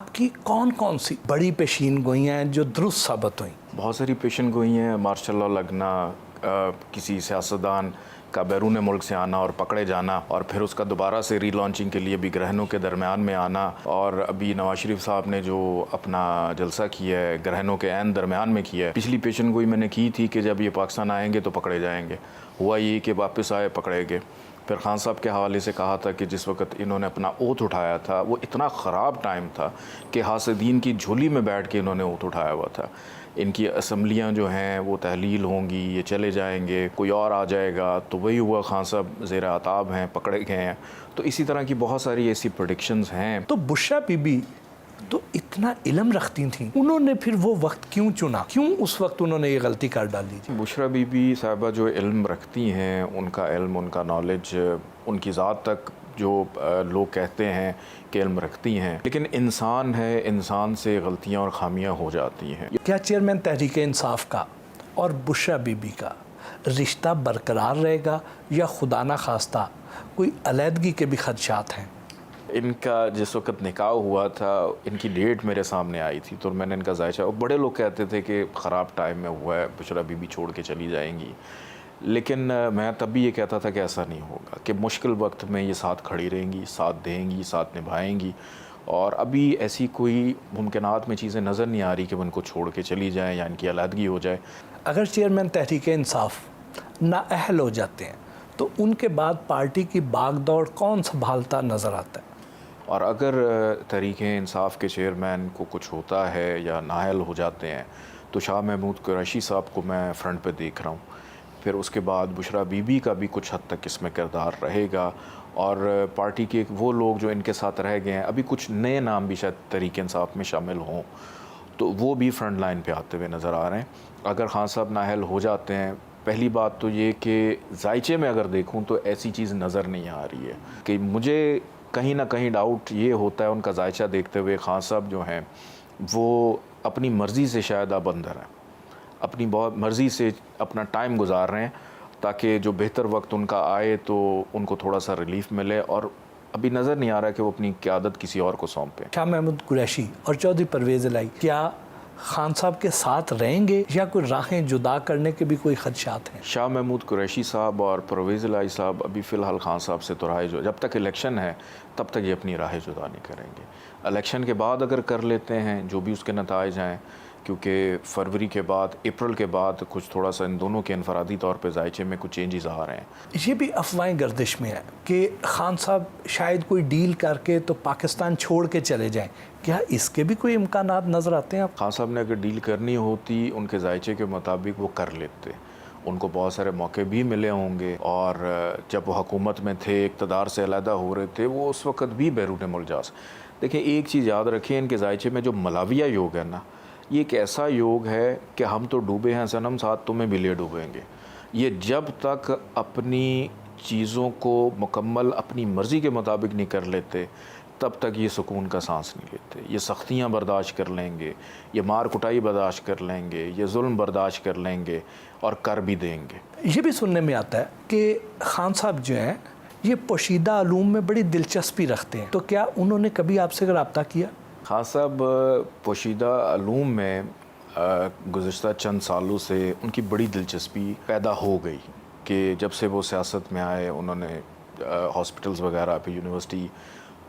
की कौन कौन सी बड़ी पेशीन गोइयाँ हैं जो दुरुस्त साबित हुई? बहुत सारी पेशन गोई हैं। मार्शल लॉ लगना, किसी सियासतदान का बैरून मुल्क से आना और पकड़े जाना, और फिर उसका दोबारा से रीलॉन्चिंग के लिए भी ग्रहणों के दरमियान में आना, और अभी नवाज शरीफ साहब ने जो अपना जलसा किया है ग्रहणों के ऐन दरमियान में किया है। पिछली पेशन गोई मैंने की थी कि जब ये पाकिस्तान आएंगे तो पकड़े जाएंगे। हुआ ये कि वापस आए, पकड़े गए। फिर खान साहब के हवाले से कहा था कि जिस वक्त इन्होंने अपना ओथ उठाया था वो इतना ख़राब टाइम था कि हासिदीन की झोली में बैठ के इन्होंने ओथ उठाया हुआ था। इनकी असम्बलियाँ जो हैं वो तहलील होंगी, ये चले जाएंगे, कोई और आ जाएगा। तो वही हुआ, खान साहब ज़ेर आताब हैं, पकड़े गए हैं। तो इसी तरह की बहुत सारी ऐसी प्रेडिक्शंस हैं। तो बुशरा बीबी तो इतना इल्म रखती थी, उन्होंने फिर वो वक्त क्यों चुना? क्यों उस वक्त उन्होंने ये गलती कर डाली थी? बुशरा बीबी साहिबा जो इल्म रखती हैं, उनका इल्म, उनका नॉलेज, उनकी ज़ात तक जो लोग कहते हैं कि इल्म रखती हैं, लेकिन इंसान है, इंसान से गलतियां और खामियां हो जाती हैं। क्या चेयरमैन तहरीक इंसाफ का और बुशरा बीबी का रिश्ता बरकरार रहेगा या खुदा ना खास्ता कोई अलहदगी के भी खदशात हैं? इनका जिस वक्त निकाह हुआ था, इनकी डेट मेरे सामने आई थी तो मैंने इनका जायचा, और बड़े लोग कहते थे कि ख़राब टाइम में हुआ है, बुशरा बीबी छोड़ के चली जाएंगी। लेकिन मैं तब भी ये कहता था कि ऐसा नहीं होगा, कि मुश्किल वक्त में ये साथ खड़ी रहेंगी, साथ देंगी, साथ निभाएंगी। और अभी ऐसी कोई मुमकिनात में चीज़ें नज़र नहीं आ रही कि वो इनको छोड़ के चली जाएँ या इनकी अलहदगी हो जाए। अगर चेयरमैन तहरीक इंसाफ नाअहल हो जाते हैं तो उनके बाद पार्टी की बागदौड़ कौन संभालता नज़र आता है? और अगर तहरीक इंसाफ के चेयरमैन को कुछ होता है या नाअहल हो जाते हैं तो शाह महमूद कुरैशी साहब को मैं फ्रंट पे देख रहा हूँ। फिर उसके बाद बुशरा बीबी का भी कुछ हद तक इसमें किरदार रहेगा, और पार्टी के वो लोग जो इनके साथ रह गए हैं, अभी कुछ नए नाम भी शायद तहरीक इंसाफ में शामिल हों, तो वो भी फ्रंट लाइन पे आते हुए नज़र आ रहे हैं। अगर खान साहब नाअहल हो जाते हैं, पहली बात तो ये कि जायचे में अगर देखूँ तो ऐसी चीज़ नज़र नहीं आ रही है। कि मुझे कहीं ना कहीं डाउट ये होता है उनका जायचा देखते हुए, खान साहब जो हैं वो अपनी मर्ज़ी से शायद अब अंदर हैं, अपनी बहुत मर्ज़ी से अपना टाइम गुजार रहे हैं ताकि जो बेहतर वक्त उनका आए तो उनको थोड़ा सा रिलीफ मिले, और अभी नज़र नहीं आ रहा कि वो अपनी क़यादत किसी और को सौंपें। शाह महमूद कुरैशी और चौधरी परवेज़ इलाही क्या खान साहब के साथ रहेंगे या कोई राहें जुदा करने के भी कोई खदशात हैं? शाह महमूद कुरैशी साहब और परवेज़ इलाही साहब अभी फ़िलहाल खान साहब से तो राह जो, जब तक इलेक्शन है तब तक ये अपनी राह जुदा नहीं करेंगे। इलेक्शन के बाद अगर कर लेते हैं, जो भी उसके नताइज हैं, क्योंकि फरवरी के बाद, अप्रैल के बाद कुछ थोड़ा सा इन दोनों के इनफरादी तौर पे जायचे में कुछ चेंजेस आ रहे हैं। ये भी अफवाहें गर्दिश में है कि खान साहब शायद कोई डील करके तो पाकिस्तान छोड़ के चले जाएं, क्या इसके भी कोई इम्कानात नज़र आते हैं? खान साहब ने अगर डील करनी होती उनके जायचे के मुताबिक वो कर लेते। उनको बहुत सारे मौके भी मिले होंगे, और जब वो हुकूमत में थे, इक़्तिदार से अलहदा हो रहे थे, वो उस वक़्त भी बैरून मुल्क जा। देखिए, एक चीज़ याद रखें, इनके जायचे में जो मलाविया योग है ना, ये एक ऐसा योग है कि हम तो डूबे हैं सनम, साथ तुम्हें भी ले डूबेंगे। ये जब तक अपनी चीज़ों को मुकम्मल अपनी मर्ज़ी के मुताबिक नहीं कर लेते तब तक ये सुकून का सांस नहीं लेते। ये सख्तियाँ बर्दाश्त कर लेंगे, ये मार कुटाई बर्दाश्त कर लेंगे, ये जुल्म बर्दाश्त कर लेंगे, और कर भी देंगे। ये भी सुनने में आता है कि खान साहब जो हैं ये पोशीदा उलूम में बड़ी दिलचस्पी रखते हैं, तो क्या उन्होंने कभी आपसे रब्ता किया? खान साहब पोशीदा उलूम में गुज़िश्ता चंद सालों से उनकी बड़ी दिलचस्पी पैदा हो गई कि जब से वो सियासत में आए, उन्होंने हॉस्पिटल्स वगैरह पे, यूनिवर्सिटी,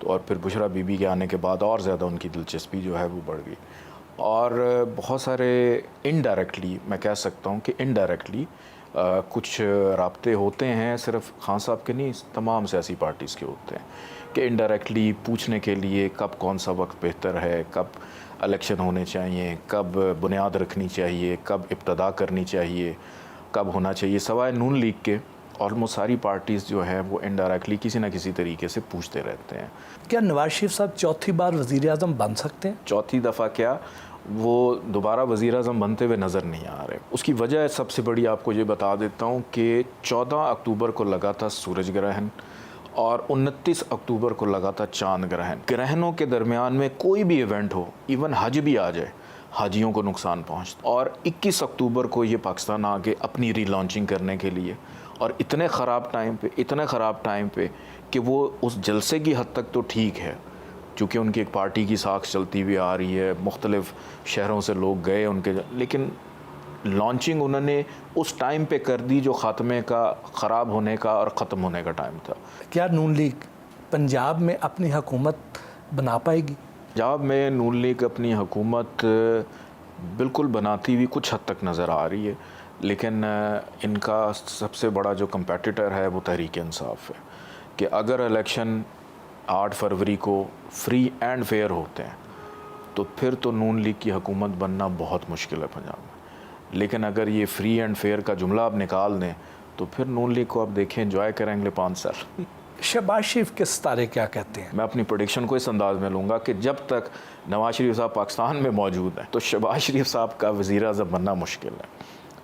तो और फिर बुशरा बीबी के आने के बाद और ज़्यादा उनकी दिलचस्पी जो है वो बढ़ गई। और बहुत सारे इनडायरेक्टली, मैं कह सकता हूँ कि इनडायरेक्टली कुछ राब्ते होते हैं, सिर्फ खान साहब के नहीं, तमाम सियासी पार्टीज़ के होते हैं, कि इनडायरेक्टली पूछने के लिए कब कौन सा वक्त बेहतर है, कब इलेक्शन होने चाहिए, कब बुनियाद रखनी चाहिए, कब इब्तदा करनी चाहिए, कब होना चाहिए। सवाए नून लीग के ऑलमोस्ट सारी पार्टीज़ जो हैं वो इनडायरेक्टली किसी न किसी तरीके से पूछते रहते हैं। क्या नवाज शरीफ साहब चौथी बार वज़ीर आज़म बन सकते हैं? चौथी दफ़ा क्या, वो दोबारा वज़ीर आज़म बनते हुए नज़र नहीं आ रहे। उसकी वजह सबसे बड़ी आपको ये बता देता हूँ कि 14 अक्टूबर को लगा था सूरज ग्रहण, और 29 अक्टूबर को लगा था चांद ग्रहण। ग्रहणों के दरमियान में कोई भी इवेंट हो, इवन हज भी आ जाए, हाजियों को नुकसान पहुँचता। और 21 अक्टूबर को ये पाकिस्तान आगे अपनी रीलॉन्चिंग करने के लिए, और इतने ख़राब टाइम पे कि वो उस जलसे की हद तक तो ठीक है, چونکہ ان کی ایک پارٹی کی ساکھ چلتی ہوئی آ رہی ہے، مختلف شہروں سے لوگ گئے ان کے، لیکن لانچنگ انہوں نے اس ٹائم پہ کر دی جو خاتمے کا، خراب ہونے کا اور ختم ہونے کا ٹائم تھا۔ کیا نون لیگ پنجاب میں اپنی حکومت بنا پائے گی؟ پنجاب میں نون لیگ اپنی حکومت بالکل بناتی ہوئی کچھ حد تک نظر آ رہی ہے، لیکن ان کا سب سے بڑا جو کمپیٹیٹر ہے وہ تحریک انصاف ہے، کہ اگر الیکشن 8 فروری کو فری اینڈ فیئر ہوتے ہیں تو پھر تو نون لیگ کی حکومت بننا بہت مشکل ہے پنجاب میں، لیکن اگر یہ فری اینڈ فیئر کا جملہ آپ نکال دیں تو پھر نون لیگ کو آپ دیکھیں انجوائے کریں گے 5 سال۔ شہباز شریف کے ستارے کیا کہتے ہیں؟ میں اپنی پریڈکشن کو اس انداز میں لوں گا کہ جب تک نواز شریف صاحب پاکستان میں موجود ہیں تو شہباز شریف صاحب کا وزیر اعظم بننا مشکل ہے۔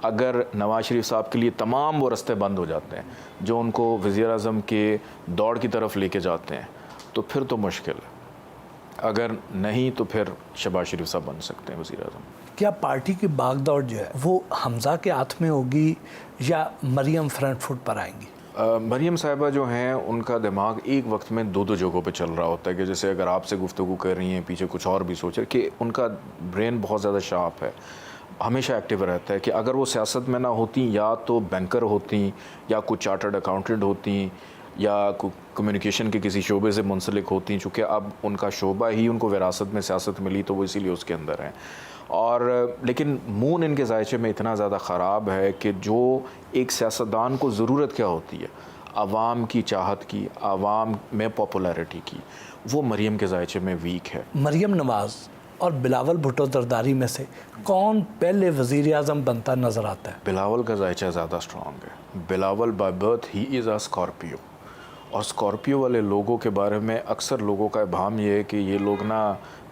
اگر نواز شریف صاحب کے لیے تمام وہ رستے بند ہو جاتے ہیں جو ان کو وزیر اعظم کے دوڑ کی طرف لے کے جاتے ہیں تو پھر تو مشکل ہے، اگر نہیں تو پھر شہباز شریف صاحب بن سکتے ہیں وزیر اعظم۔ کیا پارٹی کی باغ دوڑ جو ہے وہ حمزہ کے ہاتھ میں ہوگی یا مریم فرنٹ فٹ پر آئیں گی؟ مریم صاحبہ جو ہیں ان کا دماغ ایک وقت میں 2 جگہوں پہ چل رہا ہوتا ہے، کہ جیسے اگر آپ سے گفتگو کر رہی ہیں پیچھے کچھ اور بھی سوچ رہے، کہ ان کا برین بہت زیادہ شارپ ہے، ہمیشہ ایکٹیو رہتا ہے، کہ اگر وہ سیاست میں نہ ہوتی یا تو بینکر ہوتی یا کچھ چارٹرڈ اکاؤنٹنٹ ہوتی یا کمیونیکیشن کے کسی شعبے سے منسلک ہوتی، چونکہ اب ان کا شعبہ ہی ان کو وراثت میں سیاست ملی تو وہ اسی لیے اس کے اندر ہیں۔ اور لیکن مون ان کے ذائچے میں اتنا زیادہ خراب ہے کہ جو ایک سیاستدان کو ضرورت کیا ہوتی ہے، عوام کی چاہت کی، عوام میں پاپولیرٹی کی، وہ مریم کے ذائچے میں ویک ہے۔ مریم نواز اور بلاول بھٹو زرداری میں سے کون پہلے وزیر اعظم بنتا نظر آتا ہے؟ بلاول کا ذائچہ زیادہ اسٹرانگ ہے۔ Bilawal by birth he is a Scorpio, اور اسکارپیو والے لوگوں کے بارے میں اکثر لوگوں کا ابہام یہ ہے کہ یہ لوگ نا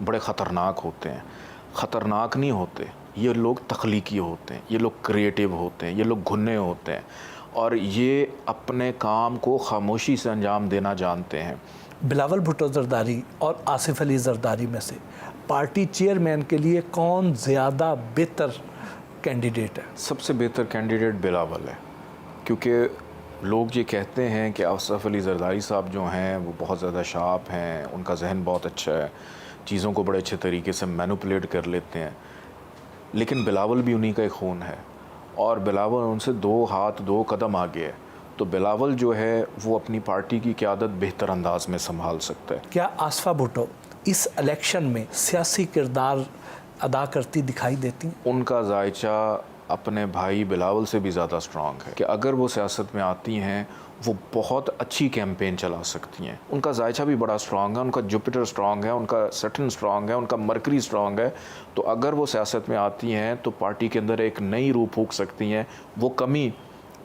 بڑے خطرناک ہوتے ہیں۔ خطرناک نہیں ہوتے، یہ لوگ تخلیقی ہوتے ہیں، یہ لوگ کریٹیو ہوتے ہیں، یہ لوگ گھنے ہوتے ہیں، اور یہ اپنے کام کو خاموشی سے انجام دینا جانتے ہیں۔ بلاول بھٹو زرداری اور آصف علی زرداری میں سے پارٹی چیئرمین کے لیے کون زیادہ بہتر کینڈیڈیٹ ہے؟ سب سے بہتر کینڈیڈیٹ بلاول ہے، کیونکہ لوگ یہ کہتے ہیں کہ آصف علی زرداری صاحب جو ہیں وہ بہت زیادہ شارپ ہیں، ان کا ذہن بہت اچھا ہے، چیزوں کو بڑے اچھے طریقے سے مینوپولیٹ کر لیتے ہیں، لیکن بلاول بھی انہی کا ایک خون ہے، اور بلاول ان سے 2 ہاتھ 2 قدم آگے ہے، تو بلاول جو ہے وہ اپنی پارٹی کی قیادت بہتر انداز میں سنبھال سکتا ہے۔ کیا آصفہ بھٹو اس الیکشن میں سیاسی کردار ادا کرتی دکھائی دیتی ہیں؟ ان کا ذائچہ اپنے بھائی بلاول سے بھی زیادہ اسٹرانگ ہے، کہ اگر وہ سیاست میں آتی ہیں وہ بہت اچھی کیمپین چلا سکتی ہیں۔ ان کا ذائچہ بھی بڑا اسٹرانگ ہے، ان کا جوپیٹر اسٹرانگ ہے، ان کا سیٹرن اسٹرانگ ہے، ان کا مرکری اسٹرانگ ہے، تو اگر وہ سیاست میں آتی ہیں تو پارٹی کے اندر ایک نئی روح پھونک سکتی ہیں۔ وہ کمی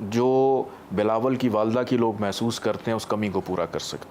جو بلاول کی والدہ کی لوگ محسوس کرتے ہیں اس کمی کو پورا کر سکتی ہیں۔